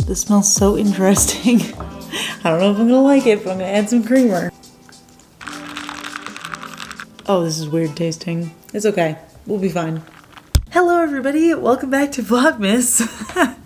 This smells so interesting. I don't know if I'm gonna like it, but I'm gonna add some creamer. Oh, this is weird tasting. It's okay. We'll be fine. Hello everybody, welcome back to Vlogmas.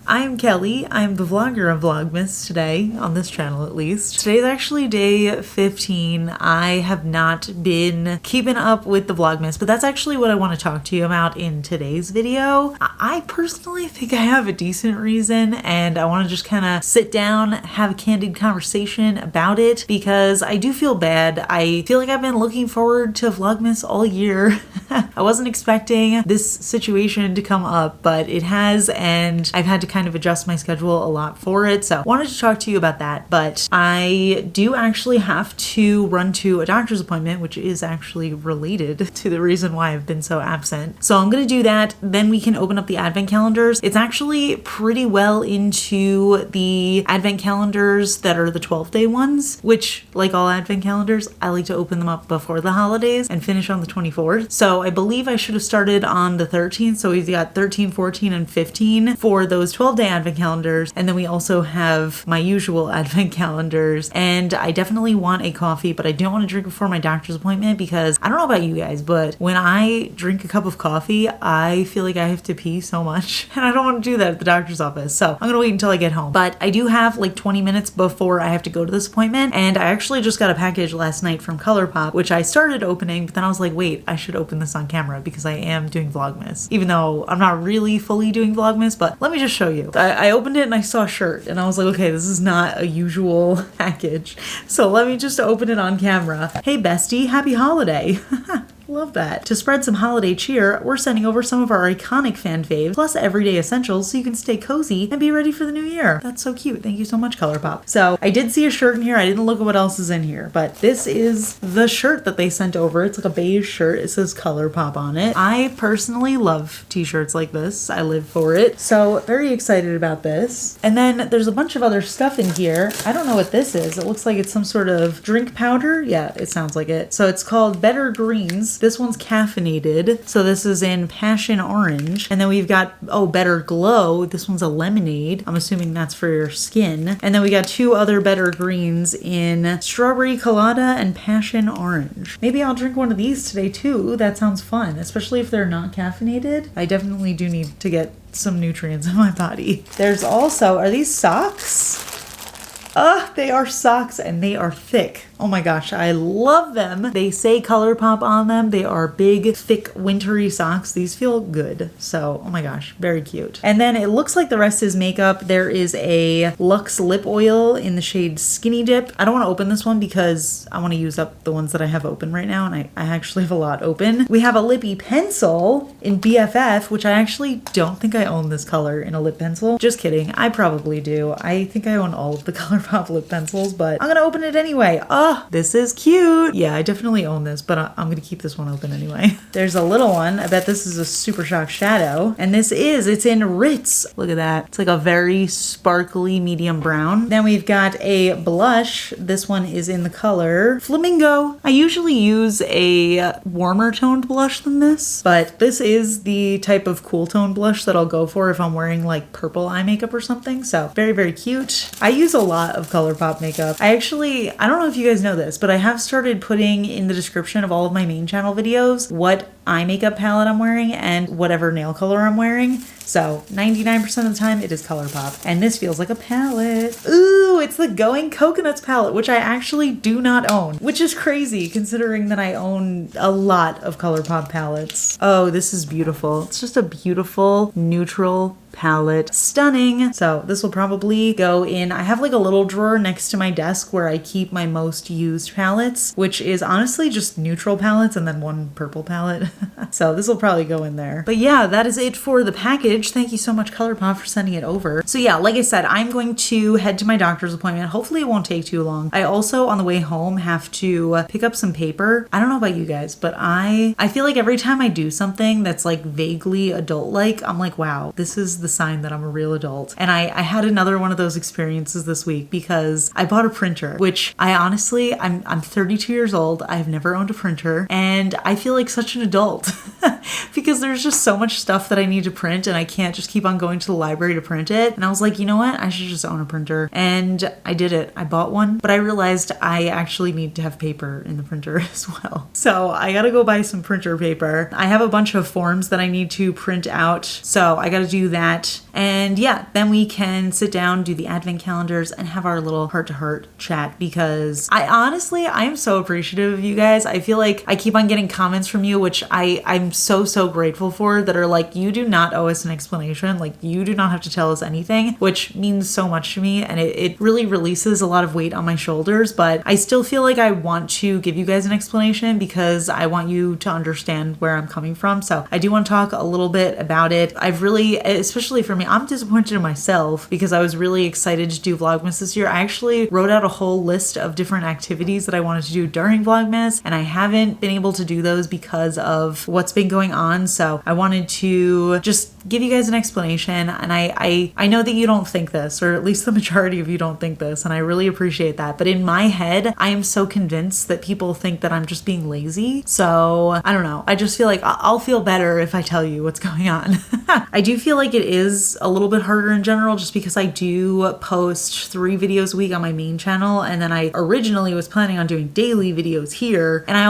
I'm Kelly. I'm the vlogger of Vlogmas today, on this channel at least. Today's actually day 15. I have not been keeping up with the Vlogmas, but that's actually what I want to talk to you about in today's video. I personally think I have a decent reason, and I want to just kind of sit down, have a candid conversation about it, because I do feel bad. I feel like I've been looking forward to Vlogmas all year. I wasn't expecting this situation to come up, but it has, and I've had to kind of adjust my schedule a lot for it. So I wanted to talk to you about that, but I do actually have to run to a doctor's appointment, which is actually related to the reason why I've been so absent. So I'm going to do that. Then we can open up the advent calendars. It's actually pretty well into the advent calendars that are the 12-day ones, which, like all advent calendars, I like to open them up before the holidays and finish on the 24th. So I believe I should have started on the 13th. So we've got 13, 14, and 15 for those 12-day advent calendars. And then we also have my usual advent calendars. And I definitely want a coffee, but I don't want to drink before my doctor's appointment because I don't know about you guys, but when I drink a cup of coffee, I feel like I have to pee so much. And I don't want to do that at the doctor's office. So I'm going to wait until I get home. But I do have like 20 minutes before I have to go to this appointment. And I actually just got a package last night from ColourPop, which I started opening, but then I was like, wait, I should open this on camera because I am doing Vlogmas. Even though I'm not really fully doing Vlogmas, but let me just show you. I opened it and I saw a shirt and I was like, okay, this is not a usual package. So let me just open it on camera. Hey bestie, happy holiday. Love that. To spread some holiday cheer, we're sending over some of our iconic fan faves, plus everyday essentials so you can stay cozy and be ready for the new year. That's so cute. Thank you so much, ColourPop. So I did see a shirt in here. I didn't look at what else is in here, but this is the shirt that they sent over. It's like a beige shirt. It says ColourPop on it. I personally love t-shirts like this. I live for it. So very excited about this. And then there's a bunch of other stuff in here. I don't know what this is. It looks like it's some sort of drink powder. Yeah, it sounds like it. So it's called Better Greens. This one's caffeinated. So this is in passion orange. And then we've got, oh, Better Glow. This one's a lemonade. I'm assuming that's for your skin. And then we got two other Better Greens in strawberry colada and passion orange. Maybe I'll drink one of these today too. That sounds fun, especially if they're not caffeinated. I definitely do need to get some nutrients in my body. There's also, are these socks? They are socks and they are thick. Oh my gosh, I love them. They say ColourPop on them. They are big, thick, wintry socks. These feel good. So, oh my gosh, very cute. And then it looks like the rest is makeup. There is a Luxe lip oil in the shade Skinny Dip. I don't want to open this one because I want to use up the ones that I have open right now, and I actually have a lot open. We have a lippy pencil in BFF, which I actually don't think I own this color in a lip pencil. Just kidding. I probably do. I think I own all of the ColourPop lip pencils, but I'm gonna open it anyway. This is cute. Yeah, I definitely own this, but I'm gonna keep this one open anyway. There's a little one. I bet this is a Super Shock shadow. And it's in Ritz. Look at that. It's like a very sparkly medium brown. Then we've got a blush. This one is in the color Flamingo. I usually use a warmer toned blush than this, but this is the type of cool tone blush that I'll go for if I'm wearing like purple eye makeup or something. So very, very cute. I use a lot of ColourPop makeup. I don't know if you guys know this, but I have started putting in the description of all of my main channel videos what eye makeup palette I'm wearing and whatever nail color I'm wearing. So 99% of the time it is ColourPop. And this feels like a palette. Ooh, it's the Going Coconuts palette, which I actually do not own, which is crazy considering that I own a lot of ColourPop palettes. Oh, this is beautiful. It's just a beautiful neutral palette. Stunning. So this will probably go in, I have like a little drawer next to my desk where I keep my most used palettes, which is honestly just neutral palettes and then one purple palette. So this will probably go in there. But yeah, that is it for the package. Thank you so much ColourPop for sending it over. So yeah, like I said, I'm going to head to my doctor's doctor's appointment. Hopefully it won't take too long. I also, on the way home, have to pick up some paper. I don't know about you guys, but I feel like every time I do something that's like vaguely adult-like, I'm like, wow, this is the sign that I'm a real adult. And I had another one of those experiences this week because I bought a printer, which I honestly, I'm 32 years old. I've never owned a printer, and I feel like such an adult because there's just so much stuff that I need to print and I can't just keep on going to the library to print it. And I was like, you know what? I should just own a printer. And I did it. I bought one, but I realized I actually need to have paper in the printer as well. So I gotta go buy some printer paper. I have a bunch of forms that I need to print out, so I gotta do that. And yeah, then we can sit down, do the advent calendars, and have our little heart-to-heart chat because I am so appreciative of you guys. I feel like I keep on getting comments from you, which I'm so grateful for, that are like, you do not owe us an explanation. Like, you do not have to tell us anything, which means so much to me, and it really releases a lot of weight on my shoulders. But I still feel like I want to give you guys an explanation because I want you to understand where I'm coming from. So I do want to talk a little bit about it. I've really, especially for me, I'm disappointed in myself because I was really excited to do Vlogmas this year. I actually wrote out a whole list of different activities that I wanted to do during Vlogmas, and I haven't been able to do those because of what's been going on. So I wanted to just give you guys an explanation, and I know that you don't think this, or at least the majority of you don't think this, and I really appreciate that. But in my head, I am so convinced that people think that I'm just being lazy. So I don't know. I just feel like I'll feel better if I tell you what's going on. I do feel like it is a little bit harder in general just because I do post 3 videos a week on my main channel, and then I originally was planning on doing daily videos here. And I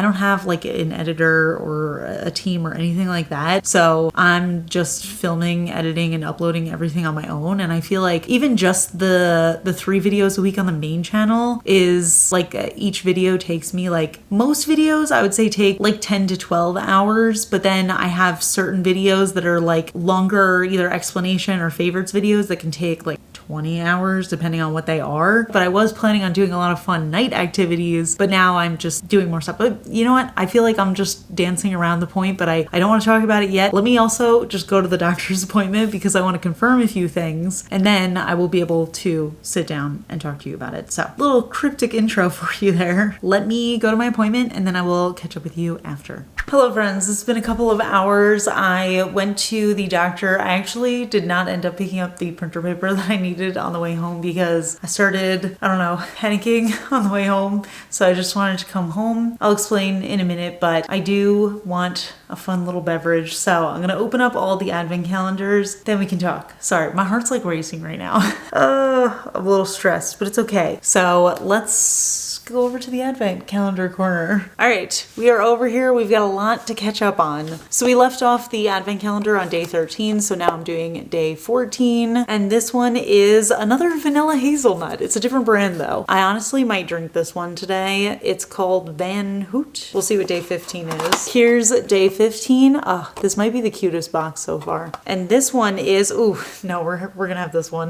don't have like an editor or a team or anything like that. So I'm just filming, editing, and uploading everything on my own. And I feel like even just the 3 videos a week on the main channel is like, each video takes me, like, most videos I would say take like 10 to 12 hours, but then I have certain videos that are like longer, either explanation or favorites videos, that can take like 20 hours depending on what they are. But I was planning on doing a lot of fun night activities, but now I'm just doing more stuff. But you know what? I feel like I'm just dancing around the point, but I don't want to talk about it yet. Let me also just go to the doctor's appointment because I want to confirm a few things, and then I will be able to sit down and talk to you about it. So, little cryptic intro for you there. Let me go to my appointment and then I will catch up with you after. Hello friends, it's been a couple of hours. I went to the doctor. I actually did not end up picking up the printer paper that I needed on the way home because I started, I don't know, panicking on the way home. So I just wanted to come home. I'll explain in a minute, but I do want a fun little beverage. So I'm gonna open up all the advent calendars, then we can talk. Sorry, my heart's like racing right now. I'm a little stressed, but it's okay. So let's go over to the advent calendar corner. All right, we are over here. We've got a lot to catch up on. So we left off the advent calendar on day 13, so now I'm doing day 14, and this one is another vanilla hazelnut. It's a different brand though. I honestly might drink this one today. It's called Van Hoot. We'll see what day 15 is. Here's day 15. Oh, this might be the cutest box so far. And this one is, ooh, no, we're gonna have this one.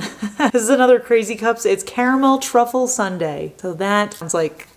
This is another Crazy Cups. It's caramel truffle sundae. So that sounds like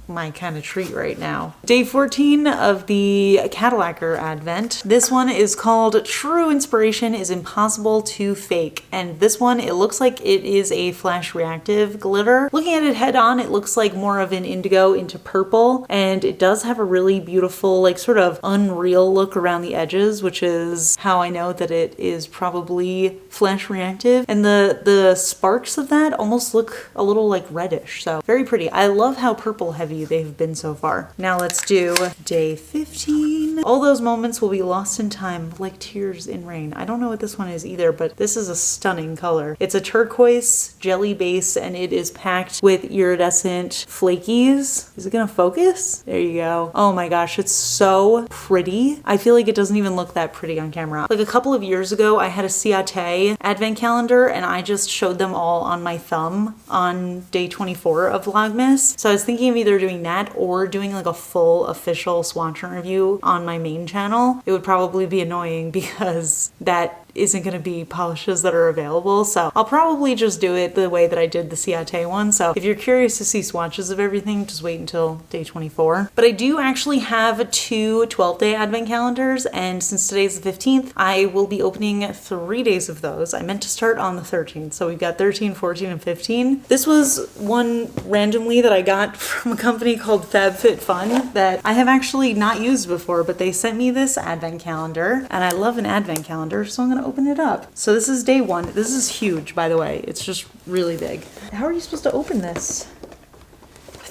my kind of treat right now. Day 14 of the Cadillacer Advent. This one is called True Inspiration is Impossible to Fake. And this one, it looks like it is a flash reactive glitter. Looking at it head on, it looks like more of an indigo into purple. And it does have a really beautiful, like sort of unreal look around the edges, which is how I know that it is probably flash reactive. And the sparks of that almost look a little like reddish. So very pretty. I love how purple heavy they've been so far. Now let's do day 15. All those moments will be lost in time like tears in rain. I don't know what this one is either, but this is a stunning color. It's a turquoise jelly base and it is packed with iridescent flakies. Is it gonna focus? There you go. Oh my gosh, it's so pretty. I feel like it doesn't even look that pretty on camera. Like a couple of years ago, I had a Ciate advent calendar and I just showed them all on my thumb on day 24 of Vlogmas. So I was thinking of either doing that or doing like a full official swatch review on my main channel. It would probably be annoying because that isn't going to be polishes that are available. So I'll probably just do it the way that I did the Ciate one. So if you're curious to see swatches of everything, just wait until day 24. But I do actually have two 12-day advent calendars, and since today's the 15th, I will be opening 3 days of those. I meant to start on the 13th, so we've got 13, 14, and 15. This was one randomly that I got from a company called FabFitFun that I have actually not used before, but they sent me this advent calendar, and I love an advent calendar, so I'm gonna open it up. So this is day 1. This is huge, by the way. It's just really big. How are you supposed to open this?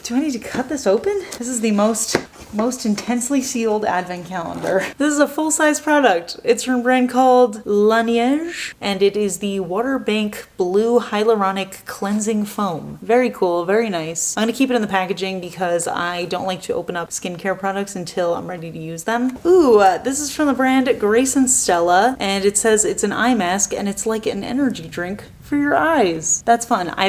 Do I need to cut this open? This is the most intensely sealed advent calendar. This is a full-size product. It's from a brand called La Neige, and it is the Water Bank Blue Hyaluronic Cleansing Foam. Very cool, very nice. I'm gonna keep it in the packaging because I don't like to open up skincare products until I'm ready to use them. Ooh, this is from the brand Grace and Stella, and it says it's an eye mask, and it's like an energy drink for your eyes. That's fun. I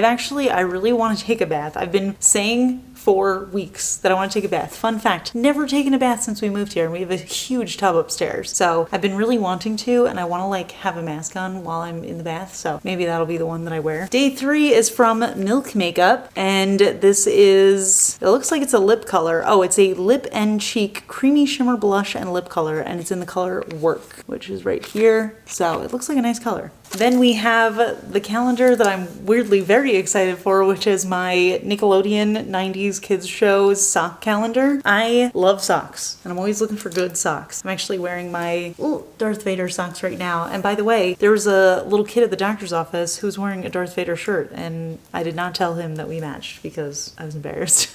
really want to take a bath. I've been saying for weeks that I want to take a bath. Fun fact, never taken a bath since we moved here, and we have a huge tub upstairs. So I've been really wanting to, and I want to like have a mask on while I'm in the bath, so maybe that'll be the one that I wear. Day 3 is from Milk Makeup, and this is, it looks like it's a lip color. Oh, it's a lip and cheek creamy shimmer blush and lip color, and it's in the color Work, which is right here. So it looks like a nice color. Then we have the calendar that I'm weirdly very excited for, which is my Nickelodeon 90s kids shows sock calendar. I love socks, and I'm always looking for good socks. I'm actually wearing my Darth Vader socks right now. And by the way, there was a little kid at the doctor's office who was wearing a Darth Vader shirt, and I did not tell him that we matched because I was embarrassed.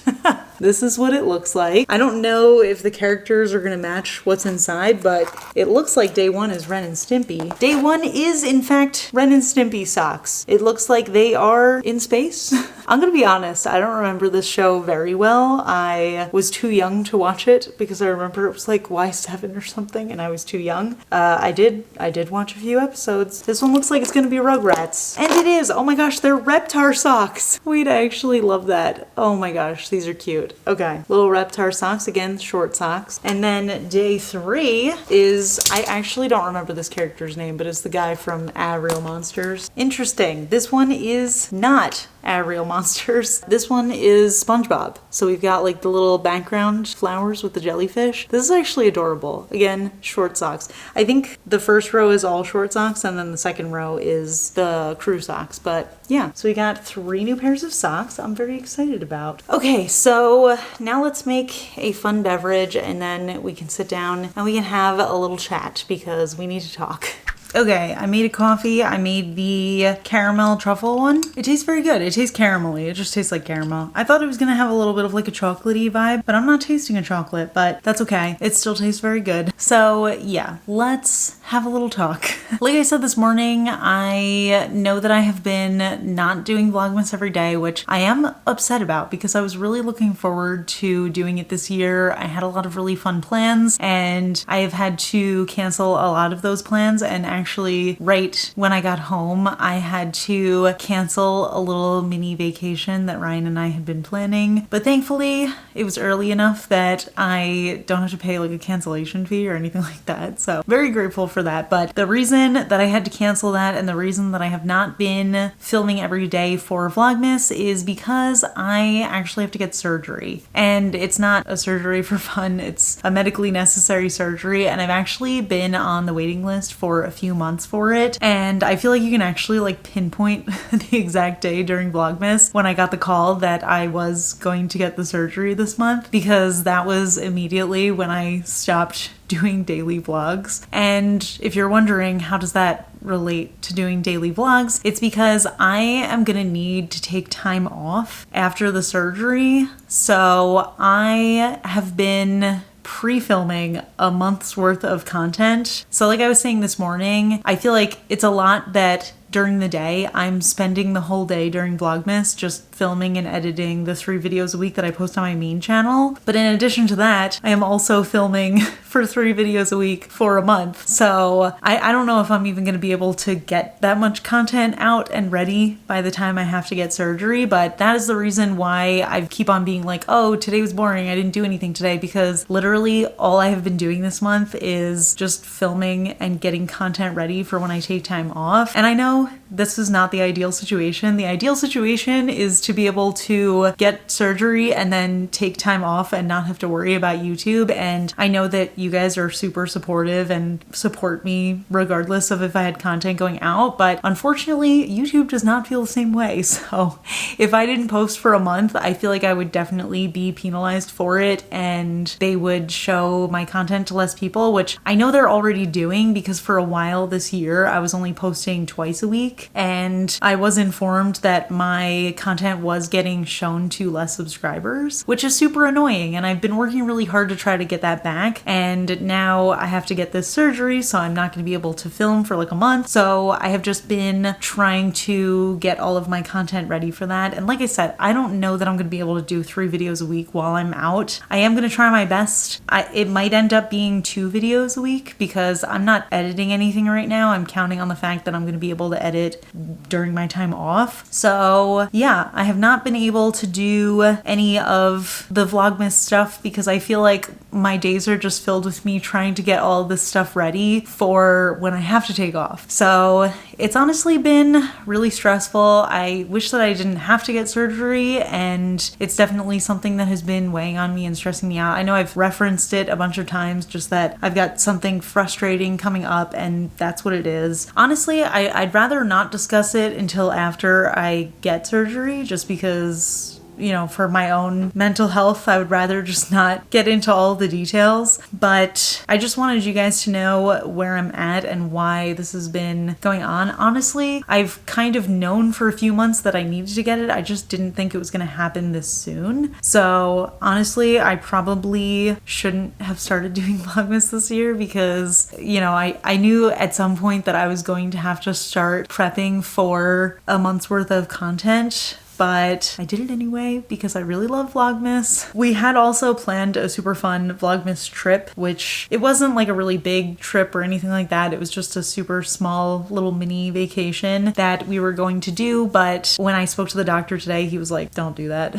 This is what it looks like. I don't know if the characters are gonna match what's inside, but it looks like day 1 is Ren and Stimpy. Day 1 is, in fact, Ren and Stimpy socks. It looks like they are in space. I'm gonna be honest, I don't remember this show very well. I was too young to watch it because I remember it was like Y7 or something, and I was too young. I did watch a few episodes. This one looks like it's gonna be Rugrats. And it is! Oh my gosh, they're Reptar socks! Wait, I actually love that. Oh my gosh, these are cute. Okay, little Reptar socks, again, short socks. And then day 3 is, I actually don't remember this character's name, but it's the guy from Real Monsters. Interesting. This one is not Real Monsters. This one is SpongeBob. So we've got like the little background flowers with the jellyfish. This is actually adorable. Again, short socks. I think the first row is all short socks, and then the second row is the crew socks. But yeah, so we got 3 new pairs of socks I'm very excited about. Okay, so now let's make a fun beverage, and then we can sit down and we can have a little chat because we need to talk. Okay, I made a coffee. I made the caramel truffle one. It tastes very good. It tastes caramelly. It just tastes like caramel. I thought it was gonna have a little bit of like a chocolatey vibe, but I'm not tasting a chocolate, but that's okay. It still tastes very good. So yeah, let's have a little talk. Like I said this morning, I know that I have been not doing Vlogmas every day, which I am upset about because I was really looking forward to doing it this year. I had a lot of really fun plans, and I have had to cancel a lot of those plans, and actually right when I got home, I had to cancel a little mini vacation that Ryan and I had been planning. But thankfully, it was early enough that I don't have to pay like a cancellation fee or anything like that. So very grateful for that. But the reason that I had to cancel that, and the reason that I have not been filming every day for Vlogmas, is because I actually have to get surgery. And it's not a surgery for fun, it's a medically necessary surgery, and I've actually been on the waiting list for a few months for it, and I feel like you can actually like pinpoint the exact day during Vlogmas when I got the call that I was going to get the surgery this month, because that was immediately when I stopped doing daily vlogs. And if you're wondering how does that relate to doing daily vlogs, it's because I am gonna need to take time off after the surgery. So I have been pre-filming a month's worth of content. So like I was saying this morning, I feel like it's a lot that during the day, I'm spending the whole day during Vlogmas just filming and editing the 3 videos a week that I post on my main channel. But in addition to that, I am also filming for 3 videos a week for a month. So I don't know if I'm even going to be able to get that much content out and ready by the time I have to get surgery, but that is the reason why I keep on being like, oh, today was boring, I didn't do anything today, because literally all I have been doing this month is just filming and getting content ready for when I take time off. And I know this is not the ideal situation. The ideal situation is to be able to get surgery and then take time off and not have to worry about YouTube. And I know that you guys are super supportive and support me regardless of if I had content going out, but unfortunately YouTube does not feel the same way. So if I didn't post for a month, I feel like I would definitely be penalized for it, and they would show my content to less people, which I know they're already doing, because for a while this year I was only posting twice a week, and I was informed that my content was getting shown to less subscribers, which is super annoying, and I've been working really hard to try to get that back. And now I have to get this surgery, so I'm not going to be able to film for like a month. So I have just been trying to get all of my content ready for that. And like I said, I don't know that I'm going to be able to do 3 videos a week while I'm out. I am going to try my best. It might end up being 2 videos a week because I'm not editing anything right now. I'm counting on the fact that I'm going to be able to edit during my time off. So yeah, I have not been able to do any of the Vlogmas stuff because I feel like my days are just filled with me trying to get all this stuff ready for when I have to take off. So it's honestly been really stressful. I wish that I didn't have to get surgery, and it's definitely something that has been weighing on me and stressing me out. I know I've referenced it a bunch of times, just that I've got something frustrating coming up, and that's what it is. Honestly, I'd rather not discuss it until after I get surgery, just because, you know, for my own mental health, I would rather just not get into all the details. But I just wanted you guys to know where I'm at and why this has been going on. Honestly, I've kind of known for a few months that I needed to get it. I just didn't think it was going to happen this soon. So honestly, I probably shouldn't have started doing Vlogmas this year because, you know, I knew at some point that I was going to have to start prepping for a month's worth of content. But I did it anyway because I really love Vlogmas. We had also planned a super fun Vlogmas trip, which it wasn't like a really big trip or anything like that. It was just a super small little mini vacation that we were going to do. But when I spoke to the doctor today, he was like, don't do that.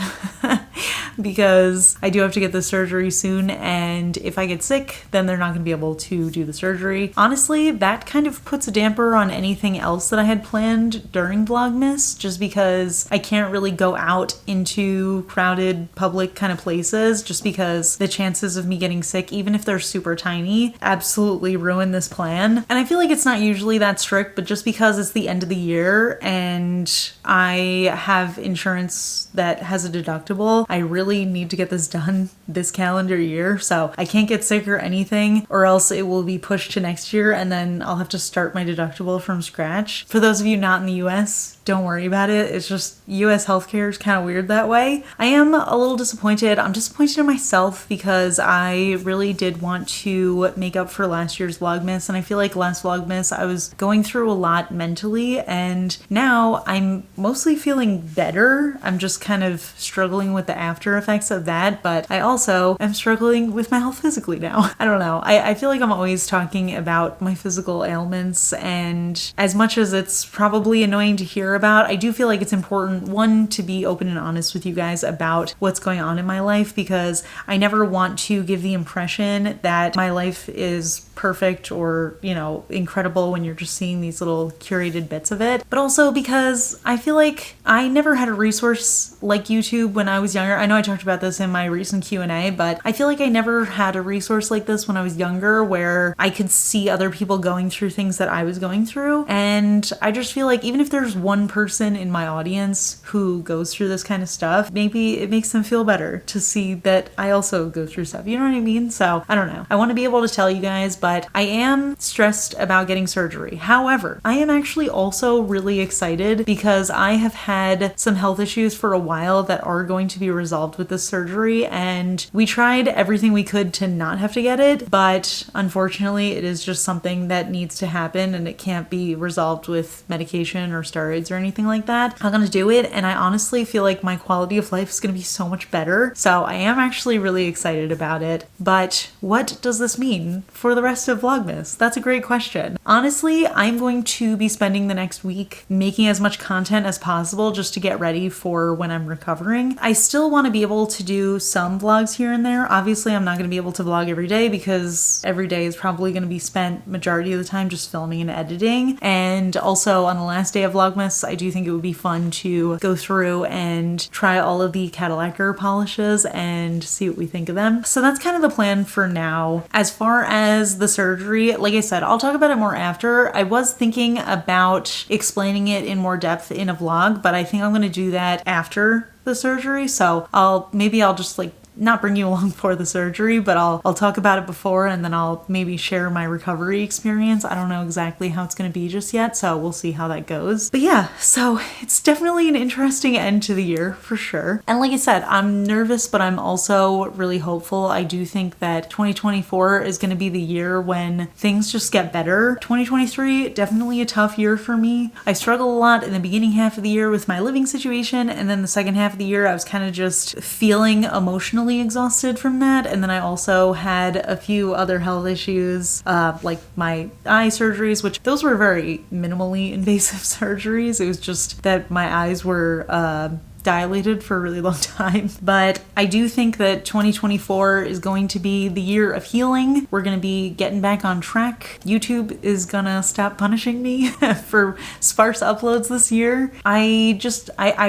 Because I do have to get the surgery soon, and if I get sick, then they're not going to be able to do the surgery. Honestly, that kind of puts a damper on anything else that I had planned during Vlogmas, just because I can't really go out into crowded public kind of places, just because the chances of me getting sick, even if they're super tiny, absolutely ruin this plan. And I feel like it's not usually that strict, but just because it's the end of the year and I have insurance that has a deductible, I really need to get this done this calendar year, so I can't get sick or anything, or else it will be pushed to next year and then I'll have to start my deductible from scratch. For those of you not in the US, don't worry about it. It's just US healthcare is kind of weird that way. I am a little disappointed. I'm disappointed in myself because I really did want to make up for last year's Vlogmas, and I feel like last Vlogmas I was going through a lot mentally, and now I'm mostly feeling better. I'm just kind of struggling with the after effects of that, but I also am struggling with my health physically now. I don't know. I feel like I'm always talking about my physical ailments, and as much as it's probably annoying to hear about, I do feel like it's important, one, to be open and honest with you guys about what's going on in my life, because I never want to give the impression that my life is perfect or, you know, incredible when you're just seeing these little curated bits of it. But also because I feel like I never had a resource like YouTube when I was younger. I know I talked about this in my recent Q&A, but I feel like I never had a resource like this when I was younger where I could see other people going through things that I was going through. And I just feel like even if there's one person in my audience who goes through this kind of stuff, maybe it makes them feel better to see that I also go through stuff. You know what I mean? So I don't know. I want to be able to tell you guys, but I am stressed about getting surgery. However, I am actually also really excited because I have had some health issues for a while that are going to be resolved involved with this surgery, and we tried everything we could to not have to get it, but unfortunately it is just something that needs to happen and it can't be resolved with medication or steroids or anything like that. I'm gonna do it, and I honestly feel like my quality of life is gonna be so much better. So I am actually really excited about it. But what does this mean for the rest of Vlogmas? That's a great question. Honestly, I'm going to be spending the next week making as much content as possible just to get ready for when I'm recovering. I still want to be able to do some vlogs here and there. Obviously, I'm not going to be able to vlog every day because every day is probably going to be spent majority of the time just filming and editing. And also on the last day of Vlogmas, I do think it would be fun to go through and try all of the Cadillac polishes and see what we think of them. So that's kind of the plan for now. As far as the surgery, like I said, I'll talk about it more after. I was thinking about explaining it in more depth in a vlog, but I think I'm going to do that after the surgery. So maybe I'll just like not bring you along for the surgery, but I'll talk about it before, and then I'll maybe share my recovery experience. I don't know exactly how it's going to be just yet, so we'll see how that goes. But yeah, so it's definitely an interesting end to the year for sure. And like I said, I'm nervous, but I'm also really hopeful. I do think that 2024 is going to be the year when things just get better. 2023, definitely a tough year for me. I struggled a lot in the beginning half of the year with my living situation, and then the second half of the year I was kind of just feeling emotionally exhausted from that. And then I also had a few other health issues, like my eye surgeries, which those were very minimally invasive surgeries. It was just that my eyes were dilated for a really long time. But I do think that 2024 is going to be the year of healing. We're going to be getting back on track. YouTube is gonna stop punishing me for sparse uploads this year. I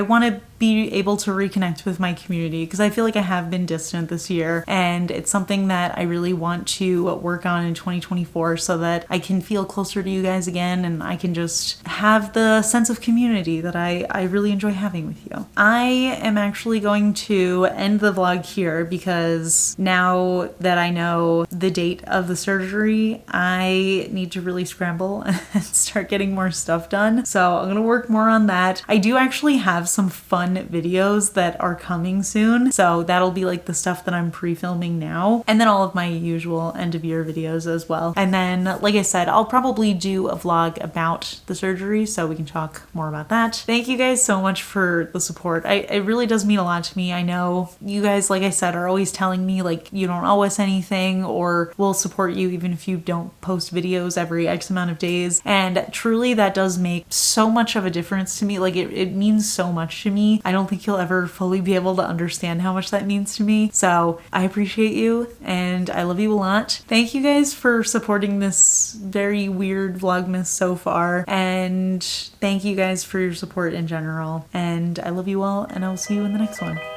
want to be able to reconnect with my community because I feel like I have been distant this year, and it's something that I really want to work on in 2024 so that I can feel closer to you guys again and I can just have the sense of community that I really enjoy having with you. I am actually going to end the vlog here because now that I know the date of the surgery, I need to really scramble and start getting more stuff done. So I'm gonna work more on that. I do actually have some fun videos that are coming soon, so that'll be like the stuff that I'm pre-filming now, and then all of my usual end of year videos as well. And then like I said, I'll probably do a vlog about the surgery so we can talk more about that. Thank you guys so much for the support. It really does mean a lot to me. I know you guys, like I said, are always telling me like you don't owe us anything, or we'll support you even if you don't post videos every X amount of days, and truly that does make so much of a difference to me. Like it means so much to me. I don't think you'll ever fully be able to understand how much that means to me. So I appreciate you and I love you a lot. Thank you guys for supporting this very weird Vlogmas so far, and thank you guys for your support in general. And I love you all, and I will see you in the next one.